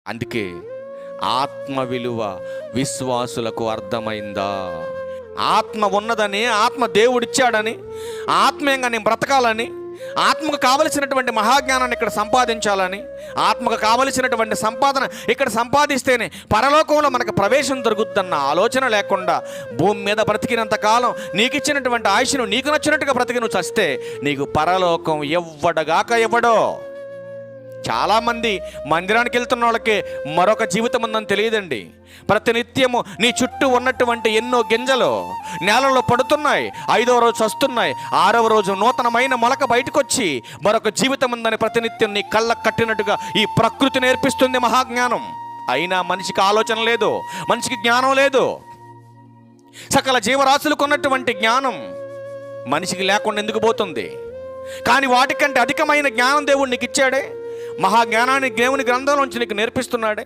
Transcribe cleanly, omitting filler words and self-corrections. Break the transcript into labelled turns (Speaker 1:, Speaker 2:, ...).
Speaker 1: అందుకే ఆత్మ విలువ విశ్వాసులకు అర్థమైందా? ఆత్మ ఉన్నదని, ఆత్మ దేవుడిచ్చాడని, ఆత్మీయంగా నేను బ్రతకాలని, ఆత్మకు కావలసినటువంటి మహాజ్ఞానాన్ని ఇక్కడ సంపాదించాలని, ఆత్మకు కావలసినటువంటి సంపాదన ఇక్కడ సంపాదిస్తేనే పరలోకంలో మనకు ప్రవేశం దొరుకుతుందన్న ఆలోచన లేకుండా భూమి మీద బ్రతికినంత కాలం నీకు ఇచ్చినటువంటి ఆయుష్ను నీకు నచ్చినట్టుగా బ్రతికి నువ్వు చస్తే నీకు పరలోకం ఎవ్వడగాక ఎవడో. చాలామంది మందిరానికి వెళ్తున్న వాళ్ళకి మరొక జీవితం ఉందని తెలియదండి. ప్రతినిత్యము నీ చుట్టూ ఉన్నటువంటి ఎన్నో గింజలు నేలలో పడుతున్నాయి, 5వ రోజు వస్తున్నాయి, 6వ రోజు నూతనమైన మొలక బయటకు వచ్చి మరొక జీవితం ఉందని ప్రతినిత్యం నీ కళ్ళకు కట్టినట్టుగా ఈ ప్రకృతి నేర్పిస్తుంది మహాజ్ఞానం. అయినా మనిషికి ఆలోచన లేదు, మనిషికి జ్ఞానం లేదు. సకల జీవరాశులకు ఉన్నటువంటి జ్ఞానం మనిషికి లేకుండా ఎందుకు పోతుంది? కానీ వాటికంటే అధికమైన జ్ఞానం దేవుడు నీకు ఇచ్చాడే. మహాజ్ఞానాన్ని దేవుని గ్రంథంలోంచి నీకు నేర్పిస్తున్నాడే.